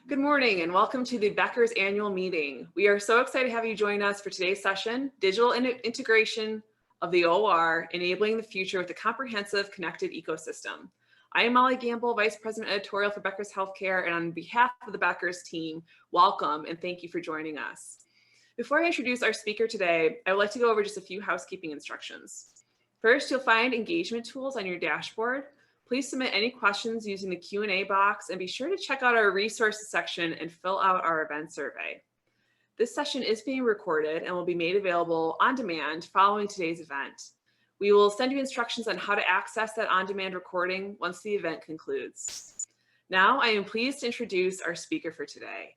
Good morning and welcome to the Becker's annual meeting. We are so excited to have you join us for today's session, Digital Integration of the OR, Enabling the Future with a Comprehensive Connected Ecosystem. I am Molly Gamble, Vice President Editorial for Becker's Healthcare, and on behalf of the Becker's team, welcome and thank you for joining us. Before I introduce our speaker today, I would like to go over just a few housekeeping instructions. First, you'll find engagement tools on your dashboard. Please submit any questions using the Q&A box and be sure to check out our resources section and fill out our event survey. This session is being recorded and will be made available on demand following today's event. We will send you instructions on how to access that on-demand recording once the event concludes. Now, I am pleased to introduce our speaker for today.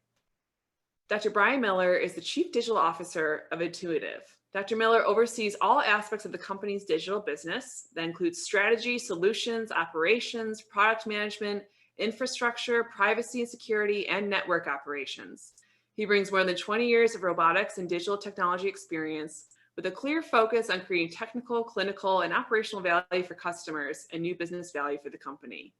Dr. Brian Miller is the Chief Digital Officer of Intuitive. Dr. Miller oversees all aspects of the company's digital business. That includes strategy, solutions, operations, product management, infrastructure, privacy and security, and network operations. He brings more than 20 years of robotics and digital technology experience with a clear focus on creating technical, clinical, and operational value for customers and new business value for the company.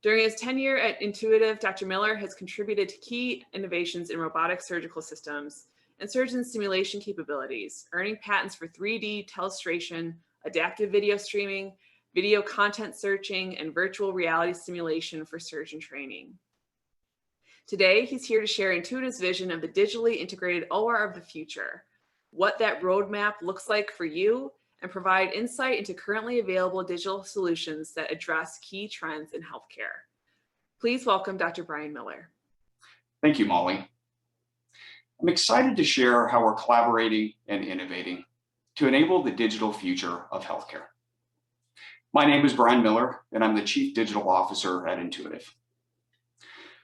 During his tenure at Intuitive, Dr. Miller has contributed to key innovations in robotic surgical systems and surgeon simulation capabilities, earning patents for 3D telestration, adaptive video streaming, video content searching, and virtual reality simulation for surgeon training. Today, he's here to share Intuitive's vision of the digitally integrated OR of the future, what that roadmap looks like for you, and provide insight into currently available digital solutions that address key trends in healthcare. Please welcome Dr. Brian Miller. Thank you, Molly. I'm excited to share how we're collaborating and innovating to enable the digital future of healthcare. My name is Brian Miller, and I'm the Chief Digital Officer at Intuitive.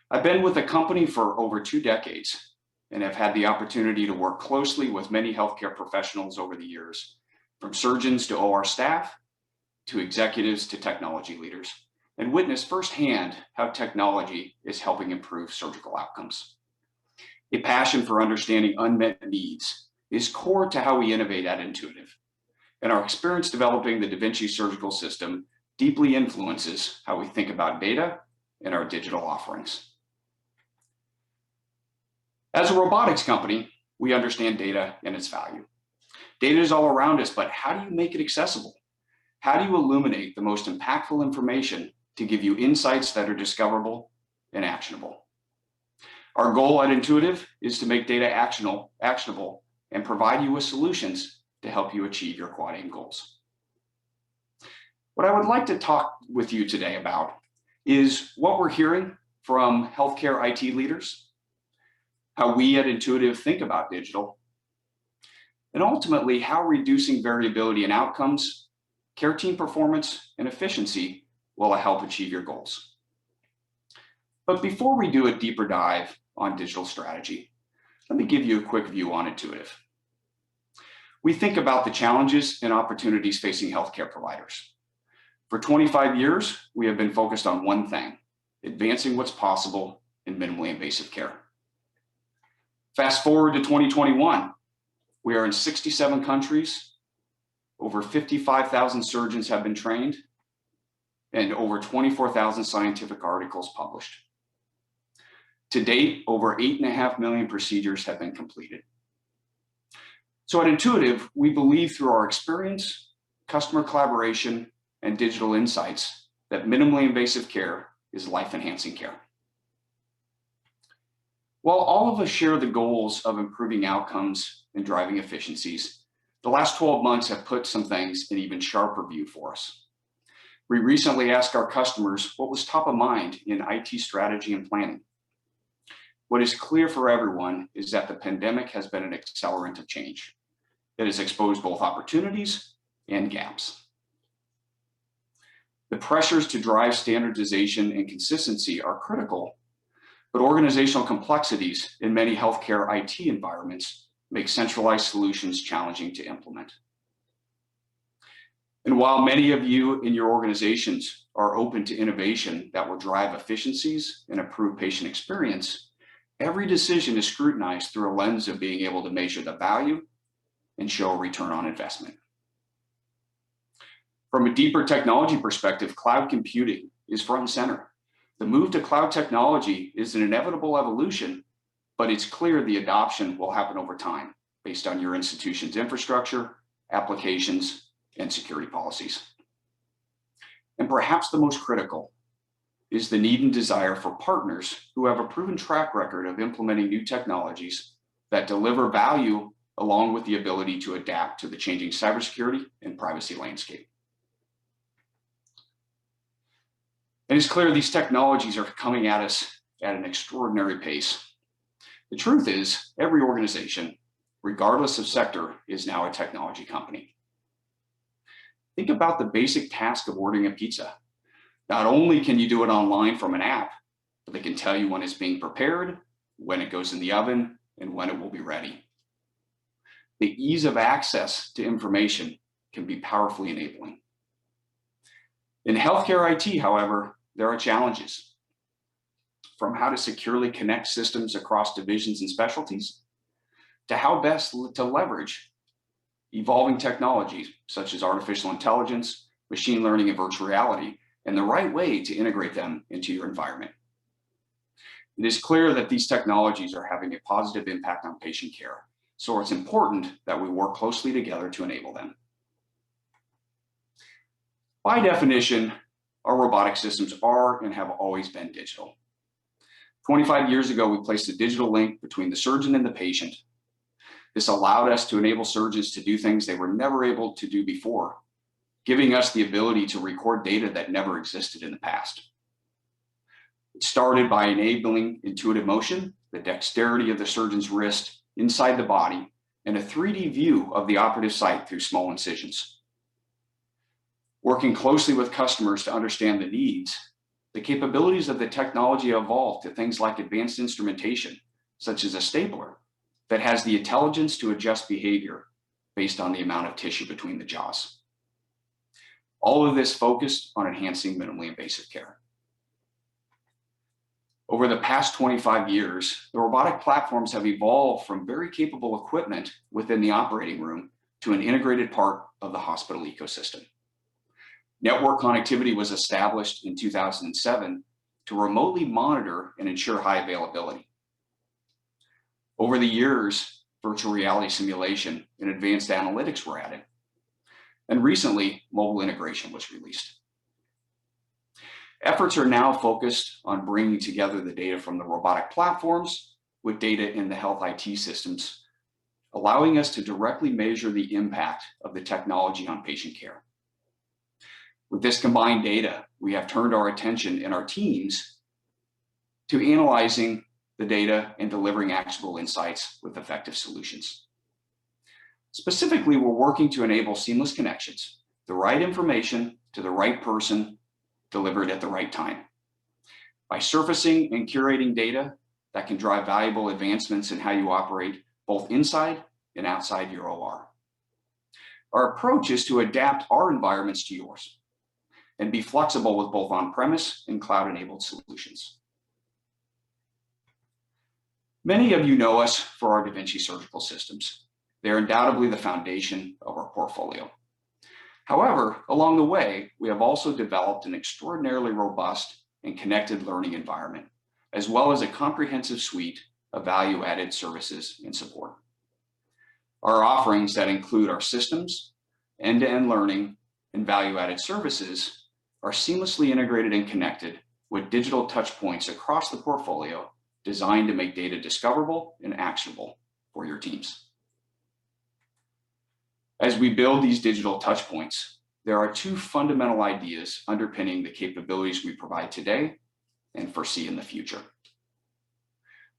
I've been with the company for over 2 decades and have had the opportunity to work closely with many healthcare professionals over the years, from surgeons to OR staff, to executives to technology leaders, and witness firsthand how technology is helping improve surgical outcomes. A passion for understanding unmet needs is core to how we innovate at Intuitive, and our experience developing the Da Vinci surgical system deeply influences how we think about data and our digital offerings. As a robotics company, we understand data and its value. Data is all around us, but how do you make it accessible? How do you illuminate the most impactful information to give you insights that are discoverable and actionable? Our goal at Intuitive is to make data actionable and provide you with solutions to help you achieve your quad aim goals. What I would like to talk with you today about is what we're hearing from healthcare IT leaders, how we at Intuitive think about digital, and ultimately how reducing variability in outcomes, care team performance, and efficiency will help achieve your goals. But before we do a deeper dive on digital strategy, let me give you a quick view on Intuitive. We think about the challenges and opportunities facing healthcare providers. For 25 years, we have been focused on one thing: advancing what's possible in minimally invasive care. Fast forward to 2021, we are in 67 countries, over 55,000 surgeons have been trained, and over 24,000 scientific articles published. To date, over 8.5 million procedures have been completed. So at Intuitive, we believe through our experience, customer collaboration, and digital insights that minimally invasive care is life-enhancing care. While all of us share the goals of improving outcomes and driving efficiencies, the last 12 months have put some things in even sharper view for us. We recently asked our customers what was top of mind in IT strategy and planning. What is clear for everyone is that the pandemic has been an accelerant of change. It has exposed both opportunities and gaps. The pressures to drive standardization and consistency are critical, but organizational complexities in many healthcare IT environments make centralized solutions challenging to implement. And while many of you in your organizations are open to innovation that will drive efficiencies and improve patient experience, every decision is scrutinized through a lens of being able to measure the value and show a return on investment. From a deeper technology perspective, cloud computing is front and center. The move to cloud technology is an inevitable evolution, but it's clear the adoption will happen over time based on your institution's infrastructure, applications, and security policies. And perhaps the most critical is the need and desire for partners who have a proven track record of implementing new technologies that deliver value along with the ability to adapt to the changing cybersecurity and privacy landscape. And it's clear these technologies are coming at us at an extraordinary pace. The truth is, every organization, regardless of sector, is now a technology company. Think about the basic task of ordering a pizza. Not only can you do it online from an app, but they can tell you when it's being prepared, when it goes in the oven, and when it will be ready. The ease of access to information can be powerfully enabling. In healthcare IT, however, there are challenges. From how to securely connect systems across divisions and specialties, to how best to leverage evolving technologies such as artificial intelligence, machine learning, and virtual reality, and the right way to integrate them into your environment. It is clear that these technologies are having a positive impact on patient care, so it's important that we work closely together to enable them. By definition, our robotic systems are and have always been digital. 25 years ago, we placed a digital link between the surgeon and the patient. This allowed us to enable surgeons to do things they were never able to do before, giving us the ability to record data that never existed in the past. It started by enabling intuitive motion, the dexterity of the surgeon's wrist inside the body, and a 3D view of the operative site through small incisions. Working closely with customers to understand the needs, the capabilities of the technology evolved to things like advanced instrumentation, such as a stapler, that has the intelligence to adjust behavior based on the amount of tissue between the jaws. All of this focused on enhancing minimally invasive care. Over the past 25 years, the robotic platforms have evolved from very capable equipment within the operating room to an integrated part of the hospital ecosystem. Network connectivity was established in 2007 to remotely monitor and ensure high availability. Over the years, virtual reality simulation and advanced analytics were added. And recently, mobile integration was released. Efforts are now focused on bringing together the data from the robotic platforms with data in the health IT systems, allowing us to directly measure the impact of the technology on patient care. With this combined data, we have turned our attention in our teams to analyzing the data and delivering actionable insights with effective solutions. Specifically, we're working to enable seamless connections, the right information to the right person delivered at the right time. By surfacing and curating data that can drive valuable advancements in how you operate both inside and outside your OR. Our approach is to adapt our environments to yours and be flexible with both on-premise and cloud-enabled solutions. Many of you know us for our Da Vinci surgical systems. They're undoubtedly the foundation of our portfolio. However, along the way, we have also developed an extraordinarily robust and connected learning environment, as well as a comprehensive suite of value-added services and support. Our offerings that include our systems, end-to-end learning, and value-added services are seamlessly integrated and connected with digital touch points across the portfolio designed to make data discoverable and actionable for your teams. As we build these digital touch points, there are two fundamental ideas underpinning the capabilities we provide today and foresee in the future.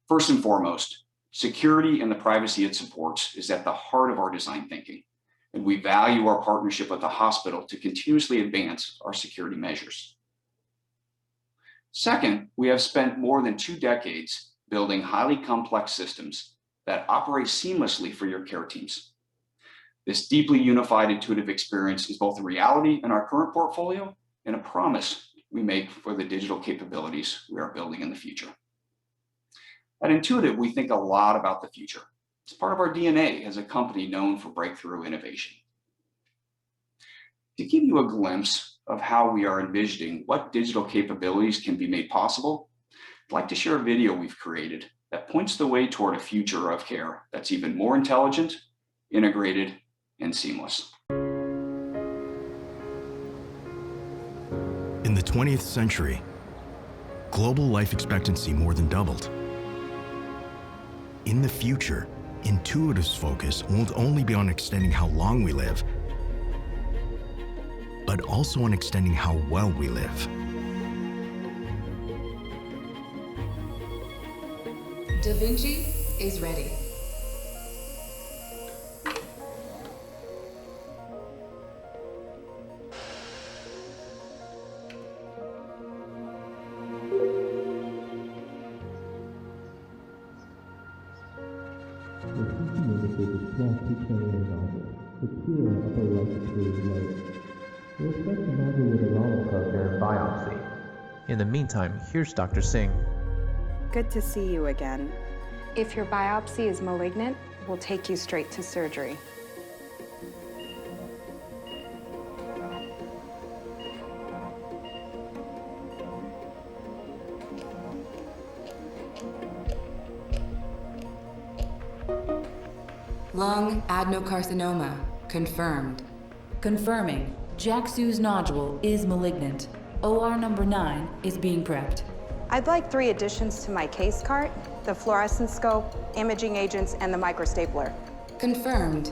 First and foremost, security and the privacy it supports is at the heart of our design thinking, and we value our partnership with the hospital to continuously advance our security measures. Second, we have spent more than 2 decades building highly complex systems that operate seamlessly for your care teams. This deeply unified intuitive experience is both a reality in our current portfolio and a promise we make for the digital capabilities we are building in the future. At Intuitive, we think a lot about the future. It's part of our DNA as a company known for breakthrough innovation. To give you a glimpse of how we are envisioning what digital capabilities can be made possible, I'd like to share a video we've created that points the way toward a future of care that's even more intelligent, integrated, and seamless. In the 20th century, global life expectancy more than doubled. In the future, Intuitive's focus won't only be on extending how long we live, but also on extending how well we live. Da Vinci is ready. In the meantime, here's Dr. Singh. Good to see you again. If your biopsy is malignant, we'll take you straight to surgery. Lung adenocarcinoma confirmed. Confirming, Jack-Su's nodule is malignant. OR number 9 is being prepped. I'd like 3 additions to my case cart: the fluorescence scope, imaging agents, and the microstapler. Confirmed.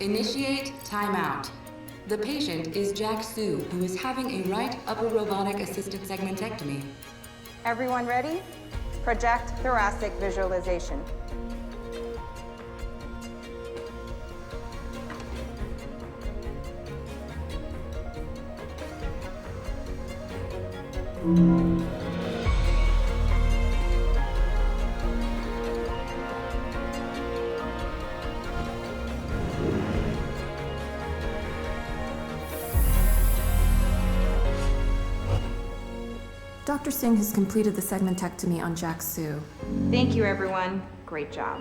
Initiate timeout. The patient is Jack-Su, who is having a right upper robotic assisted segmentectomy. Everyone ready? Project thoracic visualization. Dr. Singh has completed the segmentectomy on Jack-Su. Thank you, everyone. Great job.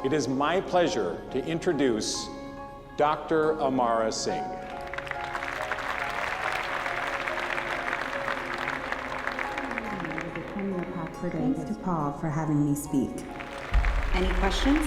It is my pleasure to introduce Dr. Amara Singh. Thanks to Paul for having me speak. Any questions?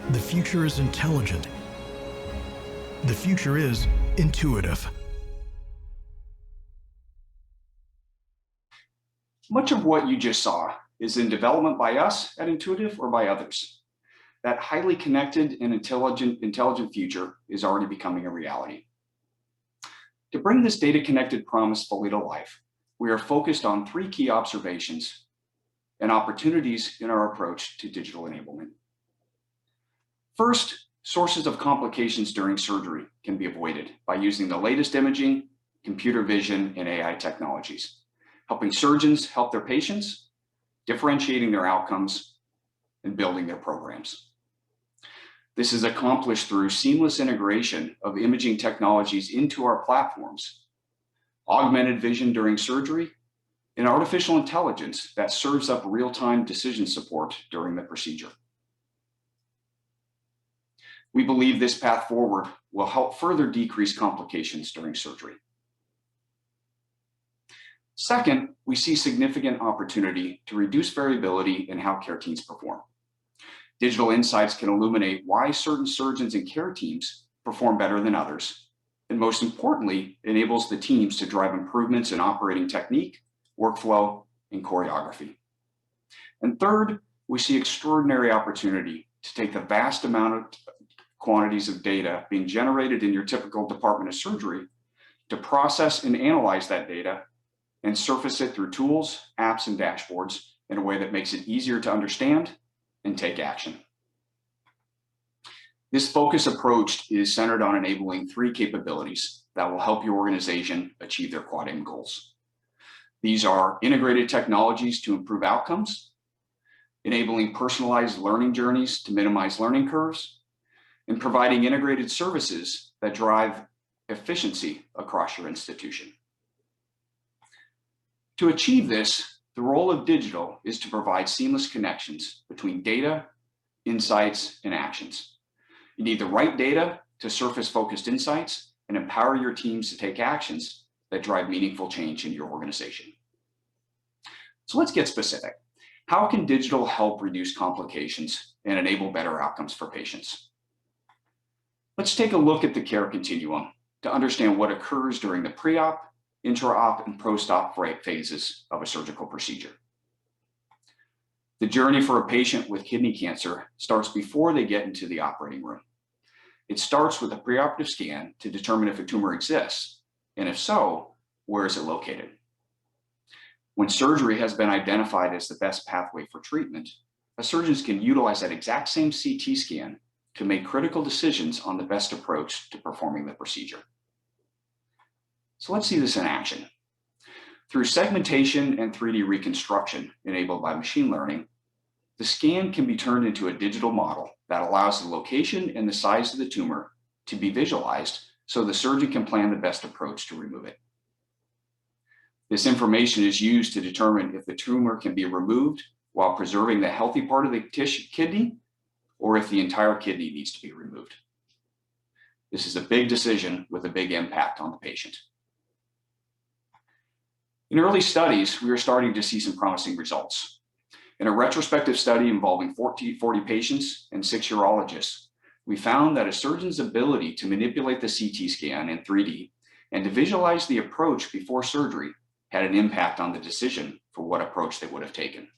The future is intelligent. The future is intuitive. Much of what you just saw is in development by us at Intuitive or by others. That highly connected and intelligent future is already becoming a reality. To bring this data-connected promise fully to life, we are focused on 3 key observations and opportunities in our approach to digital enablement. First, sources of complications during surgery can be avoided by using the latest imaging, computer vision, and AI technologies, helping surgeons help their patients, differentiating their outcomes, and building their programs. This is accomplished through seamless integration of imaging technologies into our platforms, augmented vision during surgery, and artificial intelligence that serves up real-time decision support during the procedure. We believe this path forward will help further decrease complications during surgery. Second, we see significant opportunity to reduce variability in how care teams perform. Digital insights can illuminate why certain surgeons and care teams perform better than others. And most importantly, it enables the teams to drive improvements in operating technique, workflow, and choreography. And third, we see extraordinary opportunity to take the vast amount of quantities of data being generated in your typical department of surgery to process and analyze that data and surface it through tools, apps, and dashboards in a way that makes it easier to understand and take action. This focused approach is centered on enabling 3 capabilities that will help your organization achieve their Quad Aim goals. These are integrated technologies to improve outcomes, enabling personalized learning journeys to minimize learning curves, and providing integrated services that drive efficiency across your institution. To achieve this, the role of digital is to provide seamless connections between data, insights, and actions. You need the right data to surface focused insights and empower your teams to take actions that drive meaningful change in your organization. So let's get specific. How can digital help reduce complications and enable better outcomes for patients? Let's take a look at the care continuum to understand what occurs during the pre-op, intra-op, and post-op phases of a surgical procedure. The journey for a patient with kidney cancer starts before they get into the operating room. It starts with a preoperative scan to determine if a tumor exists, and if so, where is it located? When surgery has been identified as the best pathway for treatment, surgeons can utilize that exact same CT scan to make critical decisions on the best approach to performing the procedure. So let's see this in action. Through segmentation and 3D reconstruction enabled by machine learning, the scan can be turned into a digital model that allows the location and the size of the tumor to be visualized so the surgeon can plan the best approach to remove it. This information is used to determine if the tumor can be removed while preserving the healthy part of the kidney, or if the entire kidney needs to be removed. This is a big decision with a big impact on the patient. In early studies, we are starting to see some promising results. In a retrospective study involving 40 patients and 6 urologists, we found that a surgeon's ability to manipulate the CT scan in 3D and to visualize the approach before surgery had an impact on the decision for what approach they would have taken.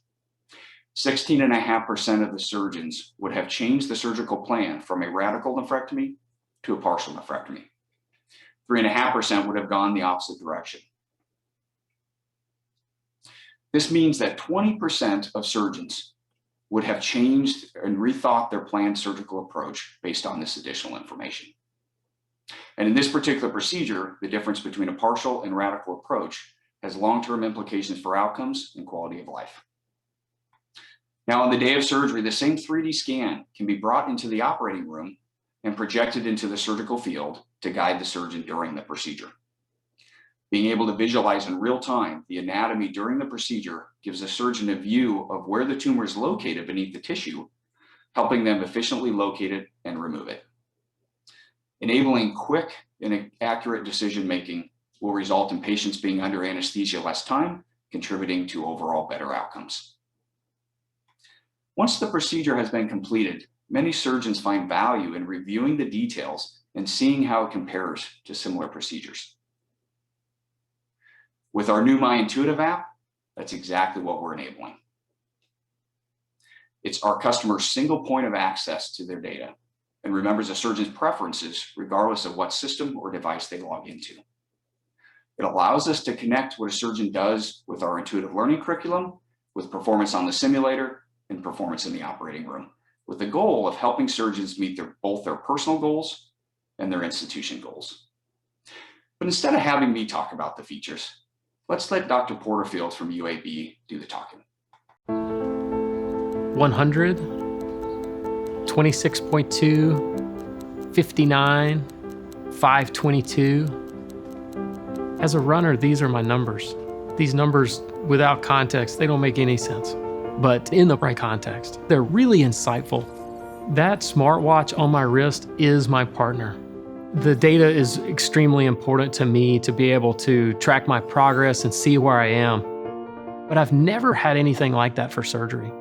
16.5% of the surgeons would have changed the surgical plan from a radical nephrectomy to a partial nephrectomy. 3.5% would have gone the opposite direction. This means that 20% of surgeons would have changed and rethought their planned surgical approach based on this additional information. And in this particular procedure, the difference between a partial and radical approach has long-term implications for outcomes and quality of life. Now, on the day of surgery, the same 3D scan can be brought into the operating room and projected into the surgical field to guide the surgeon during the procedure. Being able to visualize in real time the anatomy during the procedure gives the surgeon a view of where the tumor is located beneath the tissue, helping them efficiently locate it and remove it. Enabling quick and accurate decision-making will result in patients being under anesthesia less time, contributing to overall better outcomes. Once the procedure has been completed, many surgeons find value in reviewing the details and seeing how it compares to similar procedures. With our new My Intuitive app, that's exactly what we're enabling. It's our customer's single point of access to their data and remembers a surgeon's preferences regardless of what system or device they log into. It allows us to connect what a surgeon does with our intuitive learning curriculum, with performance on the simulator, and performance in the operating room, with the goal of helping surgeons meet both their personal goals and their institution goals. But instead of having me talk about the features, let's let Dr. Porterfield from UAB do the talking. 100, 26.2, 59, 522. As a runner, these are my numbers. These numbers, without context, they don't make any sense. But in the right context, they're really insightful. That smartwatch on my wrist is my partner. The data is extremely important to me to be able to track my progress and see where I am. But I've never had anything like that for surgery.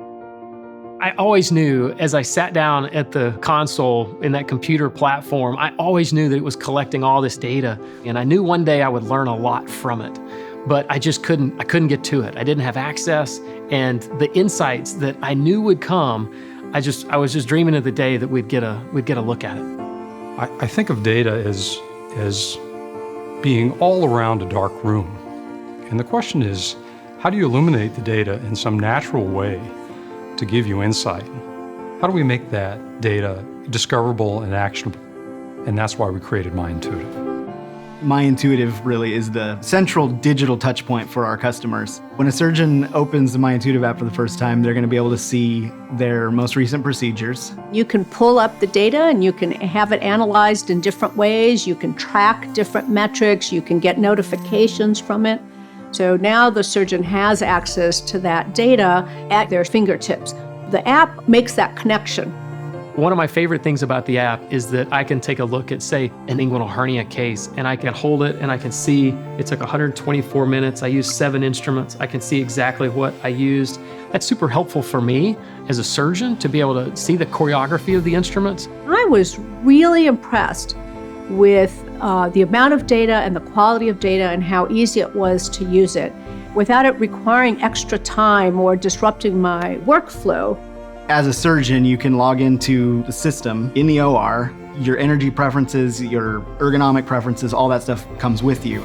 I always knew as I sat down at the console in that computer platform, I always knew that it was collecting all this data. And I knew one day I would learn a lot from it, but I couldn't get to it. I didn't have access, and the insights that I knew would come, I was just dreaming of the day that we'd get a look at it. I think of data as being all around a dark room. And the question is, how do you illuminate the data in some natural way to give you insight? How do we make that data discoverable and actionable? And that's why we created MyIntuitive. MyIntuitive really is the central digital touch point for our customers. When a surgeon opens the MyIntuitive app for the first time, they're going to be able to see their most recent procedures. You can pull up the data and you can have it analyzed in different ways. You can track different metrics. You can get notifications from it. So now the surgeon has access to that data at their fingertips. The app makes that connection. One of my favorite things about the app is that I can take a look at, say, an inguinal hernia case, and I can hold it and I can see it took 124 minutes. I used 7 instruments. I can see exactly what I used. That's super helpful for me as a surgeon to be able to see the choreography of the instruments. I was really impressed with the amount of data and the quality of data and how easy it was to use it without it requiring extra time or disrupting my workflow. As a surgeon, you can log into the system in the OR. Your energy preferences, your ergonomic preferences, all that stuff comes with you.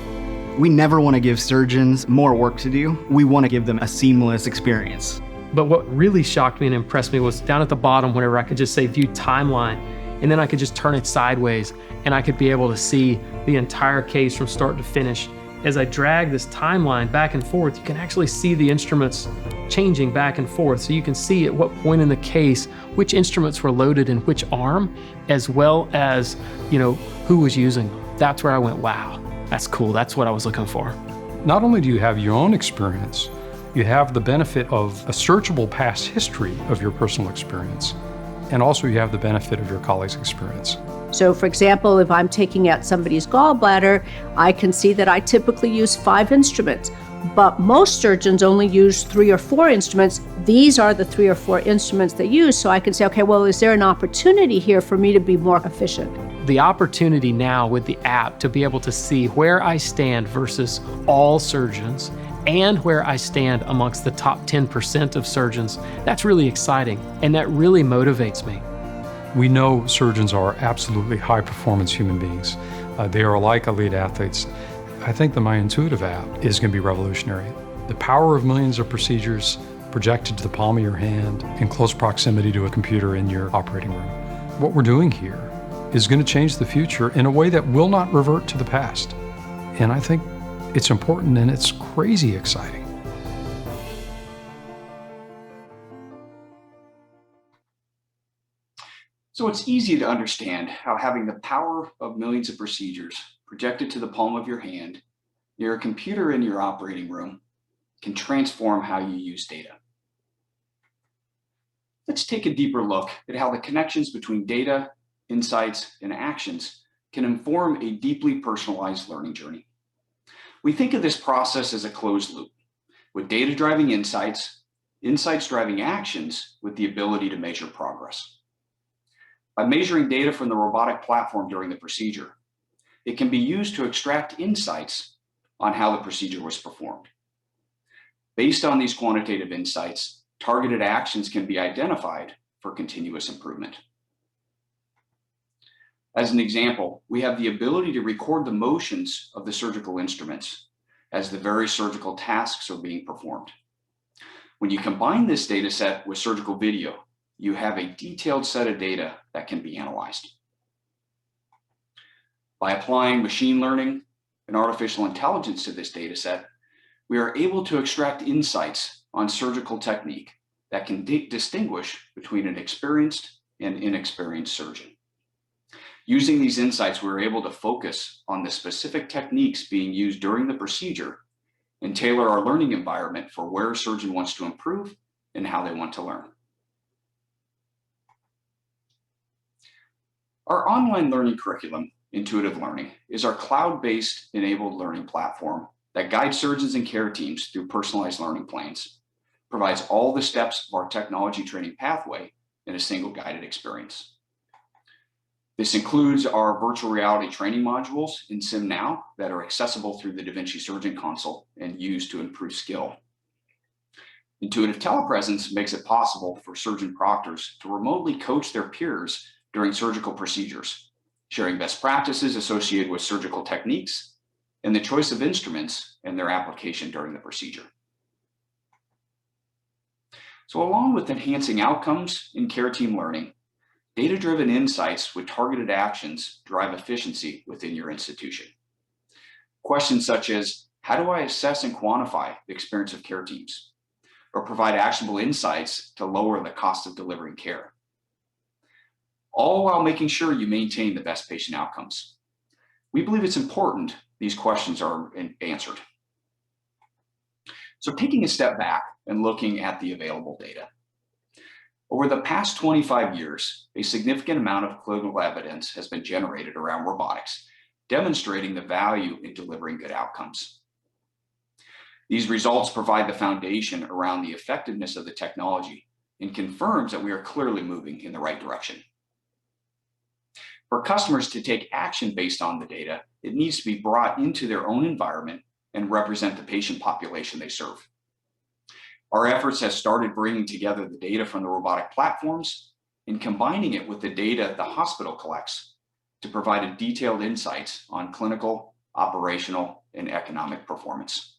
We never want to give surgeons more work to do. We want to give them a seamless experience. But what really shocked me and impressed me was down at the bottom whenever I could just say view timeline, and then I could just turn it sideways and I could be able to see the entire case from start to finish. As I drag this timeline back and forth, you can actually see the instruments changing back and forth. So you can see at what point in the case, which instruments were loaded in which arm, as well as, who was using them. That's where I went, wow, that's cool. That's what I was looking for. Not only do you have your own experience, you have the benefit of a searchable past history of your personal experience. And also you have the benefit of your colleagues' experience. So for example, if I'm taking out somebody's gallbladder, I can see that I typically use 5 instruments, but most surgeons only use 3 or 4 instruments. These are the 3 or 4 instruments they use, so I can say, okay, well, is there an opportunity here for me to be more efficient? The opportunity now with the app to be able to see where I stand versus all surgeons and where I stand amongst the top 10% of surgeons, that's really exciting, and that really motivates me. We know surgeons are absolutely high-performance human beings. They are like elite athletes. I think the MyIntuitive app is going to be revolutionary. The power of millions of procedures projected to the palm of your hand in close proximity to a computer in your operating room. What we're doing here is going to change the future in a way that will not revert to the past. And I think it's important and it's crazy exciting. So it's easy to understand how having the power of millions of procedures projected to the palm of your hand near a computer in your operating room can transform how you use data. Let's take a deeper look at how the connections between data, insights, and actions can inform a deeply personalized learning journey. We think of this process as a closed loop, with data driving insights, insights driving actions with the ability to measure progress. By measuring data from the robotic platform during the procedure, it can be used to extract insights on how the procedure was performed. Based on these quantitative insights, targeted actions can be identified for continuous improvement. As an example, we have the ability to record the motions of the surgical instruments as the very surgical tasks are being performed. When you combine this data set with surgical video, you have a detailed set of data that can be analyzed. By applying machine learning and artificial intelligence to this data set, we are able to extract insights on surgical technique that can distinguish between an experienced and inexperienced surgeon. Using these insights, we're able to focus on the specific techniques being used during the procedure and tailor our learning environment for where a surgeon wants to improve and how they want to learn. Our online learning curriculum, Intuitive Learning, is our cloud-based enabled learning platform that guides surgeons and care teams through personalized learning plans, provides all the steps of our technology training pathway in a single guided experience. This includes our virtual reality training modules in SimNow that are accessible through the Da Vinci Surgeon Console and used to improve skill. Intuitive telepresence makes it possible for surgeon proctors to remotely coach their peers during surgical procedures, sharing best practices associated with surgical techniques and the choice of instruments and their application during the procedure. So along with enhancing outcomes in care team learning, data-driven insights with targeted actions drive efficiency within your institution. Questions such as, how do I assess and quantify the experience of care teams? Or provide actionable insights to lower the cost of delivering care? All while making sure you maintain the best patient outcomes. We believe it's important these questions are answered. So taking a step back and looking at the available data. Over the past 25 years, a significant amount of clinical evidence has been generated around robotics, demonstrating the value in delivering good outcomes. These results provide the foundation around the effectiveness of the technology and confirms that we are clearly moving in the right direction. For customers to take action based on the data, it needs to be brought into their own environment and represent the patient population they serve. Our efforts have started bringing together the data from the robotic platforms and combining it with the data the hospital collects to provide detailed insights on clinical, operational, and economic performance.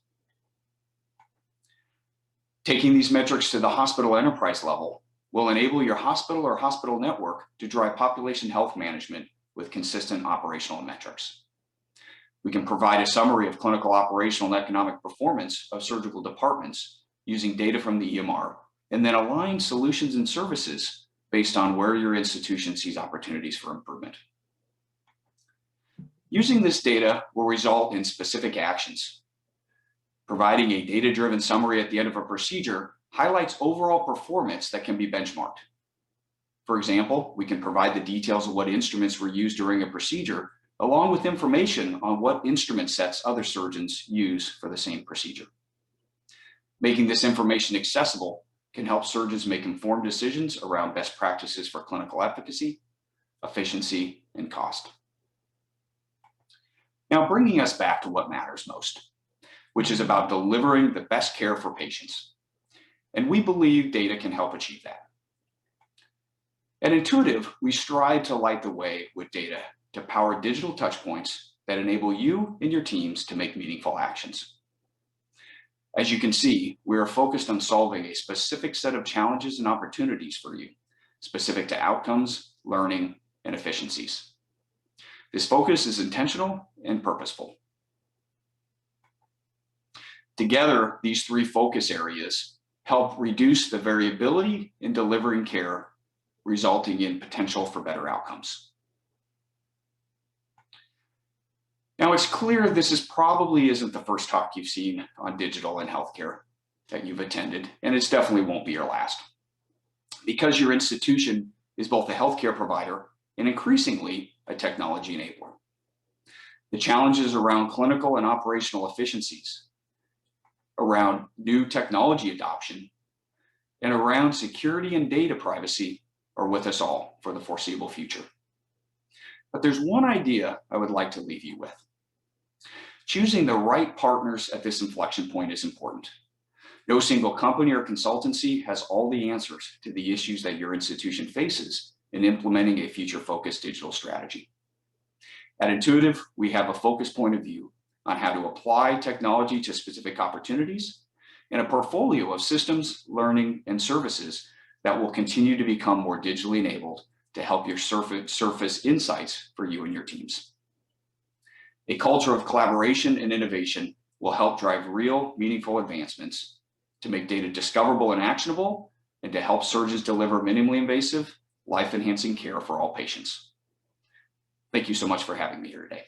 Taking these metrics to the hospital enterprise level will enable your hospital or hospital network to drive population health management with consistent operational metrics. We can provide a summary of clinical, operational, and economic performance of surgical departments using data from the EMR, and then align solutions and services based on where your institution sees opportunities for improvement. Using this data will result in specific actions. Providing a data-driven summary at the end of a procedure highlights overall performance that can be benchmarked. For example, we can provide the details of what instruments were used during a procedure, along with information on what instrument sets other surgeons use for the same procedure. Making this information accessible can help surgeons make informed decisions around best practices for clinical efficacy, efficiency, and cost. Now, bringing us back to what matters most, which is about delivering the best care for patients. And we believe data can help achieve that. At Intuitive, we strive to light the way with data to power digital touchpoints that enable you and your teams to make meaningful actions. As you can see, we are focused on solving a specific set of challenges and opportunities for you, specific to outcomes, learning, and efficiencies. This focus is intentional and purposeful. Together, these three focus areas help reduce the variability in delivering care, resulting in potential for better outcomes. Now, it's clear this probably isn't the first talk you've seen on digital and healthcare that you've attended, and it definitely won't be your last. Because your institution is both a healthcare provider and increasingly a technology enabler. The challenges around clinical and operational efficiencies, around new technology adoption, and around security and data privacy are with us all for the foreseeable future. But there's one idea I would like to leave you with. Choosing the right partners at this inflection point is important. No single company or consultancy has all the answers to the issues that your institution faces in implementing a future-focused digital strategy. At Intuitive, we have a focused point of view on how to apply technology to specific opportunities and a portfolio of systems, learning, and services that will continue to become more digitally enabled to help you surface insights for you and your teams. A culture of collaboration and innovation will help drive real, meaningful advancements to make data discoverable and actionable, and to help surgeons deliver minimally invasive, life-enhancing care for all patients. Thank you so much for having me here today.